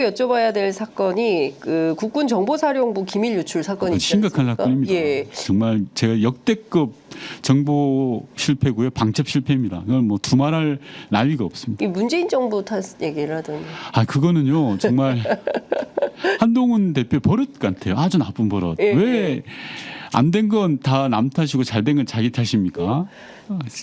여쭤봐야 될 사건이 그 국군정보사령부 기밀 유출 사건이 있지 심각한 않습니까? 사건입니다. 예. 정말 제가 역대급 정보 실패고요, 방첩 실패입니다. 이건 뭐 두말할 나위가 없습니다. 이 문재인 정부 탓 얘기를 하더니. 아 그거는요 정말 한동훈 대표 버릇 같아요. 아주 나쁜 버릇. 예, 왜 안 된 건 다 남 탓이고 잘 된 건 자기 탓입니까?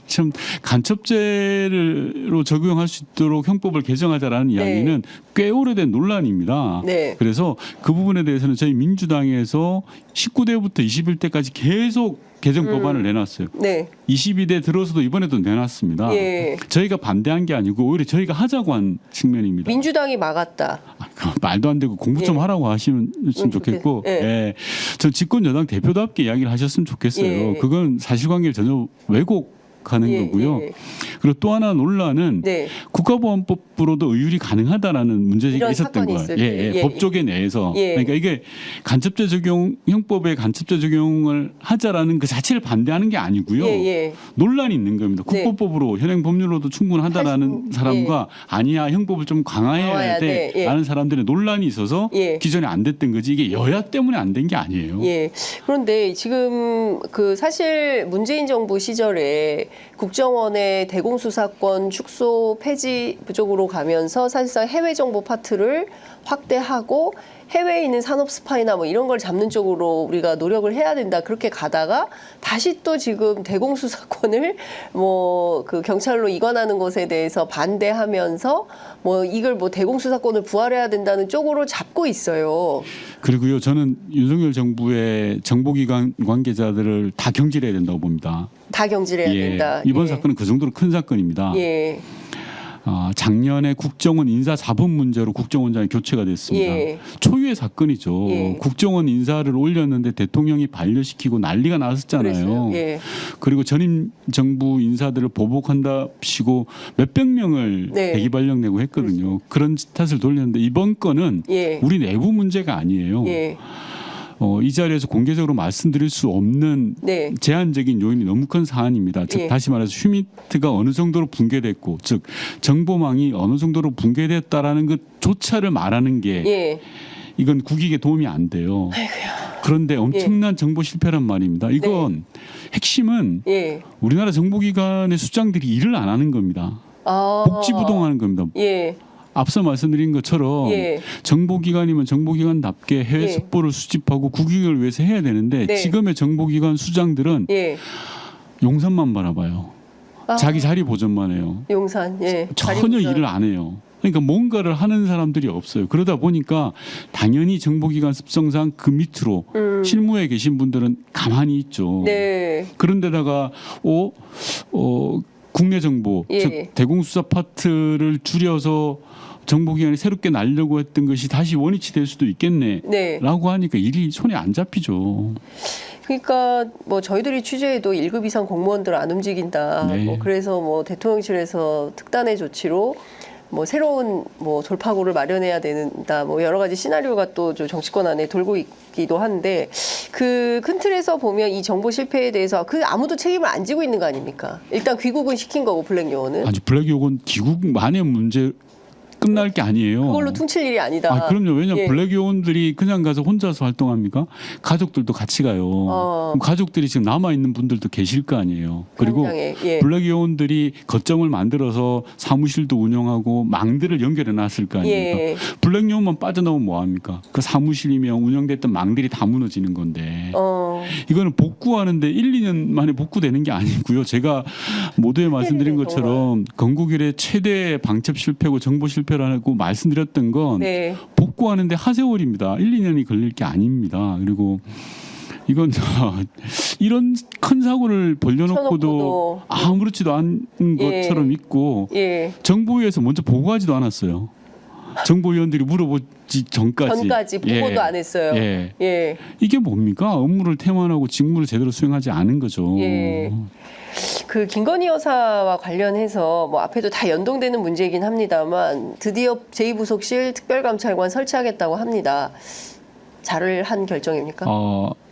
참 간첩죄로 적용할 수 있도록 형법을 개정하자라는 이야기는 꽤 오래된 논란입니다. 네. 그래서 그 부분에 대해서는 저희 민주당에서 19대부터 21대까지 계속 개정 법안을 내놨어요. 네. 22대 들어서도 이번에도 내놨습니다. 예. 저희가 반대한 게 아니고 오히려 저희가 하자고 한 측면입니다. 민주당이 막았다. 말도 안 되고 공부 좀 예. 하라고 하시면 좋겠고, 예. 예. 저 집권 여당 대표답게 이야기를 하셨으면 좋겠어요. 예. 그건 사실관계를 전혀 왜곡하는 예, 거고요. 예. 그리고 또 하나 논란은 네. 국가보안법으로도 의율이 가능하다라는 문제제기가 이런 있었던 사건이 거예요. 있을 예, 때. 예. 예. 법조계 내에서. 예. 그러니까 이게 간첩죄 적용 형법에 간첩죄 적용을 하자라는 그 자체를 반대하는 게 아니고요. 예, 예. 논란이 있는 겁니다. 네. 국보법으로 현행 법률로도 충분하다라는 사람과 아니야 형법을 좀 강화해야 강화해야 돼. 예. 돼라는 사람들의 논란이 있어서 예. 기존에 안 됐던 거지 이게 여야 때문에 안 된 게 아니에요. 예. 그런데 지금 그 사실 문재인 정부 시절에 국정원의 대공수사권 축소 폐지 쪽으로 가면서 사실상 해외 정보 파트를 확대하고 해외에 있는 산업 스파이나 뭐 이런 걸 잡는 쪽으로 우리가 노력을 해야 된다. 그렇게 가다가 다시 또 지금 대공수사권을 뭐 그 경찰로 이관하는 것에 대해서 반대하면서 뭐 이걸 뭐 대공수사권을 부활해야 된다는 쪽으로 잡고 있어요. 그리고요 저는 윤석열 정부의 정보기관 관계자들을 다 경질해야 된다고 봅니다. 다 경질해야 예. 된다. 이번 예. 사건은 그 정도로 큰 사건입니다. 예. 작년에 국정원 인사 자본 문제로 국정원장이 교체가 됐습니다. 예. 초유의 사건이죠. 예. 국정원 인사를 올렸는데 대통령이 반려시키고 난리가 났었잖아요. 그랬어요. 예. 그리고 전임 정부 인사들을 보복한답시고 몇백 명을 네. 대기 발령내고 했거든요. 그런 탓을 돌렸는데 이번 건은 예. 우리 내부 문제가 아니에요. 예. 이 자리에서 공개적으로 말씀드릴 수 없는 네. 제한적인 요인이 너무 큰 사안입니다. 즉 예. 다시 말해서 휴미트가 어느 정도로 붕괴됐고 즉 정보망이 어느 정도로 붕괴됐다라는 것조차를 말하는 게 예. 이건 국익에 도움이 안 돼요. 그런데 엄청난 정보 실패란 말입니다. 이건 핵심은 예. 우리나라 정보기관의 수장들이 일을 안 하는 겁니다. 아. 복지부동하는 겁니다. 예. 앞서 말씀드린 것처럼 예. 정보기관이면 정보기관답게 해외 예. 속보를 수집하고 국익을 위해서 해야 되는데 네. 지금의 정보기관 수장들은 예. 용산만 바라봐요. 아. 자기 자리 보전만 해요. 용산. 예. 전혀 자리부전. 일을 안 해요. 그러니까 뭔가를 하는 사람들이 없어요. 그러다 보니까 당연히 정보기관 습성상 그 밑으로 실무에 계신 분들은 가만히 있죠. 네. 그런데다가 국내 정보, 예. 즉 대공수사 파트를 줄여서 정보기관이 새롭게 날려고 했던 것이 다시 원위치 될 수도 있겠네라고 네. 하니까 일이 손에 안 잡히죠. 그러니까 뭐 저희들이 취재해도 1급 이상 공무원들 안 움직인다. 네. 뭐 그래서 뭐 대통령실에서 특단의 조치로 뭐 새로운 뭐 돌파구를 마련해야 된다. 뭐 여러 가지 시나리오가 또 정치권 안에 돌고 있기도 한데 그 큰 틀에서 보면 이 정보 실패에 대해서 그 아무도 책임을 안 지고 있는 거 아닙니까? 일단 귀국은 시킨 거고 블랙 요원은 아니 블랙 요건 귀국만의 문제 끝날 게 아니에요. 그걸로 퉁칠 일이 아니다. 아, 그럼요. 왜냐하면 예. 블랙 요원들이 그냥 가서 혼자서 활동합니까? 가족들도 같이 가요. 그럼 가족들이 지금 남아 있는 분들도 계실 거 아니에요. 그리고 현장에. 예. 블랙 요원들이 거점을 만들어서 사무실도 운영하고 망들을 연결해 놨을 거 아닙니까? 예. 블랙 요원만 빠져나오면 뭐 합니까? 그 사무실이면 운영됐던 망들이 다 무너지는 건데. 이거는 복구하는데 1, 2년 만에 복구되는 게 아니고요. 제가 모두에 말씀드린 것처럼 건국 이래 최대 방첩 실패고 정보 실패라고 말씀드렸던 건 네. 복구하는데 하세월입니다. 1, 2년이 걸릴 게 아닙니다. 그리고 이건 이런 큰 사고를 벌려놓고도 쳐놓고도. 아무렇지도 않은 예. 것처럼 있고 예. 정보위에서 먼저 보고하지도 않았어요. 정보위원들이 물어보지 전까지 보고도 예. 안 했어요. 예. 예. 이게 뭡니까? 업무를 태만하고 직무를 제대로 수행하지 않은 거죠. 예. 그 김건희 여사와 관련해서 뭐 앞에도 다 연동되는 문제이긴 합니다만 드디어 제2부속실 특별감찰관 설치하겠다고 합니다. 잘을 한 결정입니까?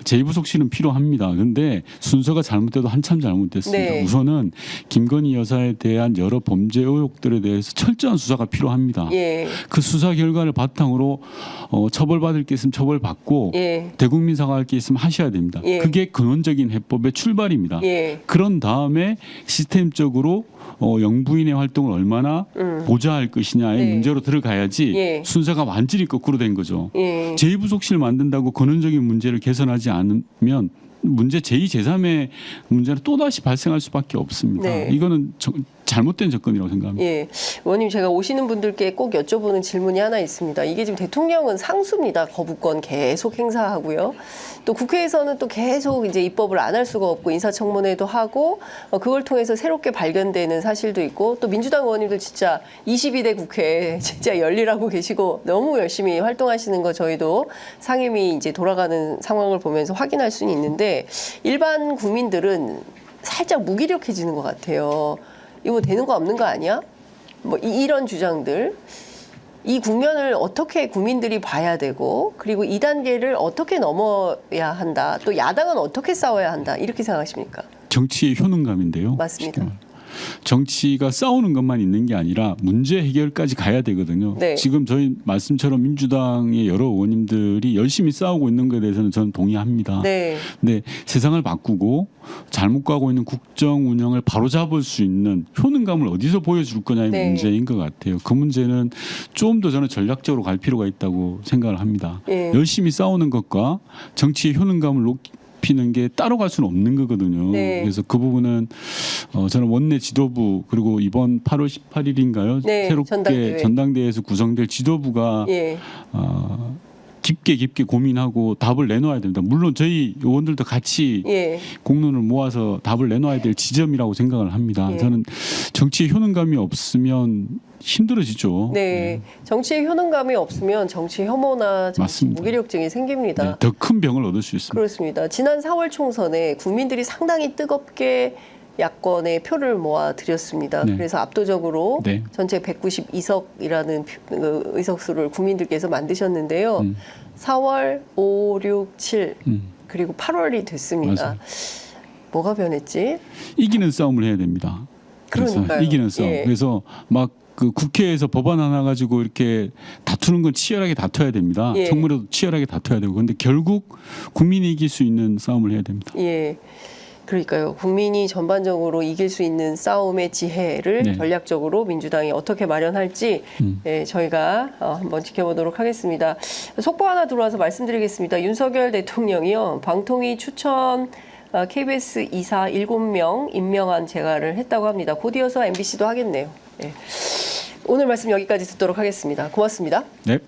제2부속실은 필요합니다. 그런데 순서가 잘못돼도 한참 잘못됐습니다. 네. 우선은 김건희 여사에 대한 여러 범죄 의혹들에 대해서 철저한 수사가 필요합니다. 예. 그 수사 결과를 바탕으로 처벌받을 게 있으면 처벌받고 예. 대국민 사과할 게 있으면 하셔야 됩니다. 예. 그게 근원적인 해법의 출발입니다. 예. 그런 다음에 시스템적으로 영부인의 활동을 얼마나 보좌할 것이냐의 네. 문제로 들어가야지 예. 순서가 완전히 거꾸로 된 거죠. 예. 제2부속실 만든다고 근원적인 문제를 개선하지 않으면 문제 제2, 제3의 문제는 또다시 발생할 수밖에 없습니다. 네. 이거는 잘못된 접근이라고 생각합니다. 예, 의원님 제가 오시는 분들께 꼭 여쭤보는 질문이 하나 있습니다. 이게 지금 대통령은 상수입니다. 거부권 계속 행사하고요. 또 국회에서는 또 계속 이제 입법을 안 할 수가 없고 인사청문회도 하고 그걸 통해서 새롭게 발견되는 사실도 있고 또 민주당 의원님들 진짜 22대 국회 진짜 열일하고 계시고 너무 열심히 활동하시는 거 저희도 상임위 이제 돌아가는 상황을 보면서 확인할 수는 있는데 일반 국민들은 살짝 무기력해지는 것 같아요. 이거 되는 거 없는 거 아니야? 뭐 이런 주장들. 이 국면을 어떻게 국민들이 봐야 되고 그리고 이 단계를 어떻게 넘어야 한다. 또 야당은 어떻게 싸워야 한다. 이렇게 생각하십니까? 정치의 효능감인데요. 맞습니다. 정치가 싸우는 것만 있는 게 아니라 문제 해결까지 가야 되거든요. 네. 지금 저희 말씀처럼 민주당의 여러 의원님들이 열심히 싸우고 있는 것에 대해서는 저는 동의합니다. 네. 근데 세상을 바꾸고 잘못 가고 있는 국정 운영을 바로잡을 수 있는 효능감을 어디서 보여줄 거냐의 네. 문제인 것 같아요. 그 문제는 좀 더 저는 전략적으로 갈 필요가 있다고 생각을 합니다. 예. 열심히 싸우는 것과 정치의 효능감을 높이는 게 따로 갈 수는 없는 거거든요. 네. 그래서 그 부분은 저는 원내 지도부 그리고 이번 8월 18일인가요? 네, 새롭게 전당대회에서 구성될 지도부가 예. 깊게 고민하고 답을 내놓아야 됩니다. 물론 저희 의원들도 같이 예. 공론을 모아서 답을 내놓아야 될 지점이라고 생각을 합니다. 예. 저는 정치의 효능감이 없으면 힘들어지죠. 네. 정치의 효능감이 없으면 정치 혐오나 정치 맞습니다. 무기력증이 생깁니다. 네, 더 큰 병을 얻을 수 있습니다. 그렇습니다. 지난 4월 총선에 국민들이 상당히 뜨겁게 야권의 표를 모아드렸습니다. 네. 그래서 압도적으로 네. 전체 192석이라는 의석수를 국민들께서 만드셨는데요. 4월, 5, 6, 7 그리고 8월이 됐습니다. 맞아요. 뭐가 변했지? 이기는 싸움을 해야 됩니다. 그래서 그러니까요. 이기는 싸움. 예. 그래서 막 그 국회에서 법안 하나 가지고 이렇게 다투는 건 치열하게 다퉈야 됩니다. 예. 청문회도 치열하게 다퉈야 되고. 그런데 결국 국민이 이길 수 있는 싸움을 해야 됩니다. 예. 그러니까요. 국민이 전반적으로 이길 수 있는 싸움의 지혜를 네. 전략적으로 민주당이 어떻게 마련할지 예, 저희가 한번 지켜보도록 하겠습니다. 속보 하나 들어와서 말씀드리겠습니다. 윤석열 대통령이요. 방통위 추천 KBS 이사 7명 임명안 제가를 했다고 합니다. 곧 이어서 MBC도 하겠네요. 예. 오늘 말씀 여기까지 듣도록 하겠습니다. 고맙습니다. 네.